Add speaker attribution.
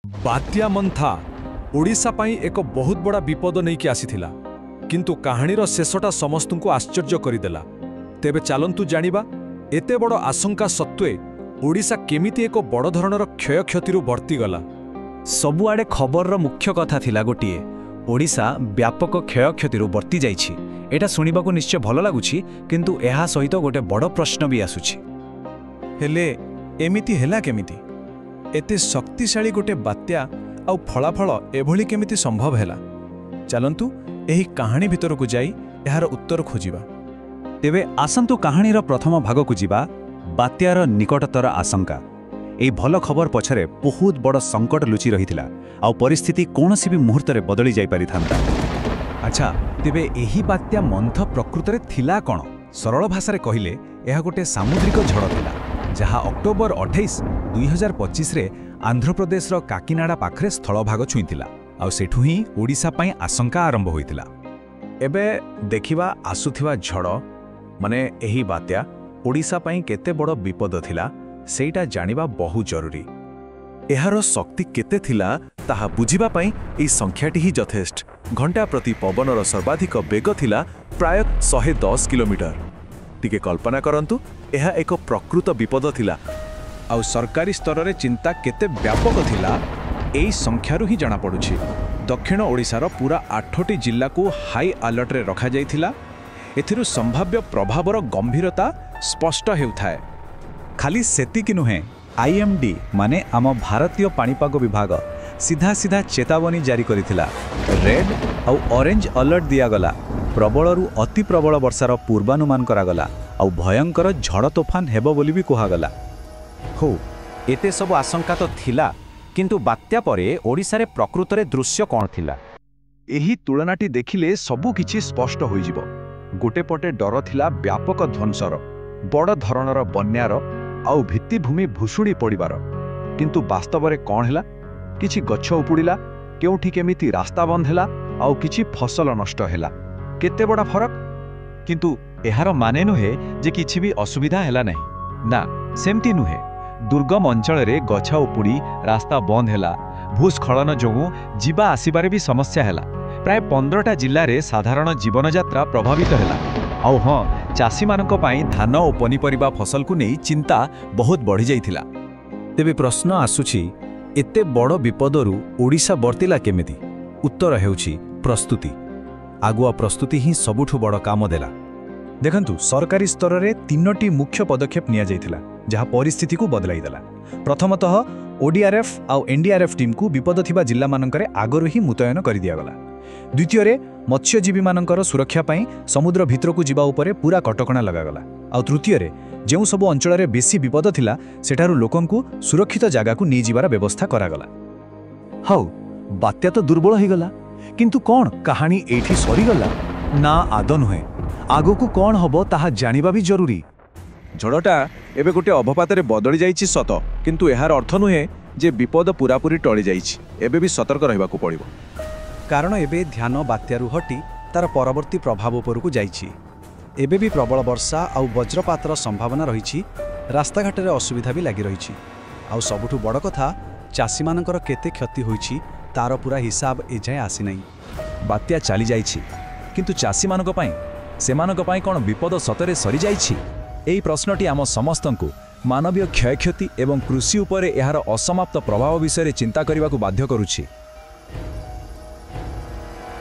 Speaker 1: बात्या मंथा ओडिशा पाई एक बहुत बड़ा विपद नहीं कि आसीथिला किंतु कहानीर शेषटा समस्तଙ୍କୁ आश्चर्य କରିଦେଲା। तेबे चालंतु जानिबा एते बड़ आशंका सत्वे ओडिशा केमिति एक बड़ धरणर क्षयक्षतिरु बर्ती गला।
Speaker 2: सबुआडे खबरर मुख्य कथा थिला गोटिए ओडिशा व्यापक क्षयक्षतिरु बर्ती जाइछि। एटा सुनिबाकू निश्चय भल लागुछि किंतु एहा सहित गोटे बड़ प्रश्न भी आसुछि।
Speaker 3: हेले एमिति हेला केमिति एते शक्तिशाली गोटे बात्या आउ फलाफल एभली केमिति संभव हेला। चलंतु एही कहानी भितरकू जाई एहार उत्तर खोजिबा।
Speaker 2: तेबे आसंतु कहानीर प्रथम भागकू जिबा बात्यार निकटतर आशंका। एई भल खबर पछरे बहुत बड़ संकट लुचि रहिथिला आउ परिस्थिति कोनोसी भी मुहूर्तरे बदली जाई पारिथांता। अच्छा तेबे एही बात्या मंथ प्रकृतरे थिला कोन? सरल भाषारे कहिले एहा गोटे सामुद्रिक झड़ थिला जहा अक्टोबर 28, 2025 रे आंध्र प्रदेशर काकीनाडा पाखरे स्थलभाग छुईथिला आउ सेठु ही ओडिशा पाई आशंका आरंभ होइथिला। एबे देखिबा आसुथिबा झड़ माने एही बात्या ओडिशा पाई केते बड़ विपद थिला सेटा जानिबा बहुत जरूरी।
Speaker 4: एहार शक्ति केते थिला ताहा बुझिबा पाई एई संख्याटी ही यथेष्ट। घंटा प्रति पवनर सर्वाधिक बेग थिला प्राय 110 किलोमीटर। टिके कल्पना करंतु एहा एक प्रकृत विपद थिला
Speaker 3: आउ सरकारी स्तर रे चिंता केते व्यापक थिला एई संख्यारु ही जाना पड़ुछि। दक्षिण ओडिशार पूरा 8टी जिल्ला को हाई अलर्ट रे रखा जाइथिला। एथिरु संभाव्य प्रभावर गंभीरता स्पष्ट हेउथाय।
Speaker 2: खाली सेतिकी नुहे आईएमडी माने आम भारतीय पाणीपाग विभाग सीधा सीधा चेतावनी जारी करिथिला। रेड आउ ऑरेंज अलर्ट दियागला। प्रबलरु अति प्रबल वर्षार पूर्वानुमान करागला आउ भयंकर झड़ तोफान हेबो बोली भी कुहागला। हो एते सब आशंका तो थिला किंतु बात्या परे ओडिशा रे प्रकृतरे दृश्य कोन थिला?
Speaker 3: एही तुलनाटी देखिले सबु किछि स्पष्ट होइजिबो। गोटे पटे डर थिला व्यापक ध्वंसर, बड़ धरणर बन्यार आउ भित्तिभूमि भूषुणी पड़िबार। किंतु वास्तव में कौन हैला? किछि गच्छ उपुड़िला, केउठी केमिति रास्ता बंद हैला आउ किछि फसल नष्ट हैला। केते बड़ा फरक।
Speaker 2: किंतु एहार माने नुहे जे किछि भी असुविधा हैला नहीं ना, सेमती नुहे। दुर्गम अंचल रे गच्छ उपुड़ी रास्ता बंद हैला, भूस्खलन जोगु जीवा आसीबारे भी समस्या हैला। प्राय 15टा जिल्ला रे साधारण जीवन यात्रा प्रभावित हैला। आउ हाँ चाषी मानक पाई धान और पनीपरिबा फसल को नहीं चिंता बहुत बढ़ी जाइथिला। तेबे प्रश्न आसुछि एते बड़ विपदरु ओडिशा बर्तिला केमिति? उत्तर हेउछि प्रस्तुति। आगुआ प्रस्तुति ही सबुठु बड़ काम देला। देखंतु सरकारी स्तर रे 3टी मुख्य पदक्षेप निया जाइथिला जहा परिस्थिति को बदलाई देला। प्रथमतः ओडीआरएफ आउ एनडीआरएफ टीम को विपद थिबा जिल्ला मानकरे आगरु ही मुतयन करि दिया गला। द्वितीय मत्स्यजीवी मानकर सुरक्षा पाई समुद्र भितर को जिबा उपरे पूरा कटकणा लगागला। आउ तृतीय जो सब अंचल रे बेसी विपद थिला सेठारु लोकंकु सुरक्षित जागा को नहीं जिबार व्यवस्था करागला। हाउ बात्या तो दुर्बल हो गला किंतु कौन कहानी एठी सरीगला ना आद नुहे। आगो को कौन हबो ताहा जानिबा भी जरूरी।
Speaker 3: झड़टा एबे गोटे अभपातरे बदली जाइछि सत, किंतु एहार अर्थ नुहे जे विपद पूरापूरी टळी जाइछि। एबे भी सतर्क रहबाकू पड़िबो
Speaker 5: कारण एबे ध्यान बात्यारु हटी तार परवर्ती प्रभाव उपरकू जाइछि। एबे भी प्रबल वर्षा आउ वज्रपातर संभावना रहिछि। रास्ताघाट रे असुविधा भी लागि रहिछि। आउ सबुठु बड़ कथा चाषी मानकर केते क्षति होइछि तार पूरा हिसाब एजाए आसी नहीं।
Speaker 2: बात्या चली जाइछि किंतु चाषी मानक पाई सेमानक पाई कोन विपद सतरे सरी जाइछि? एई प्रश्नटी आम समस्तंकु मानवीय क्षयक्षति एवं कृषि उपरे एहार असमाप्त प्रभाव विषय चिंता करने को बाध्य करुछि।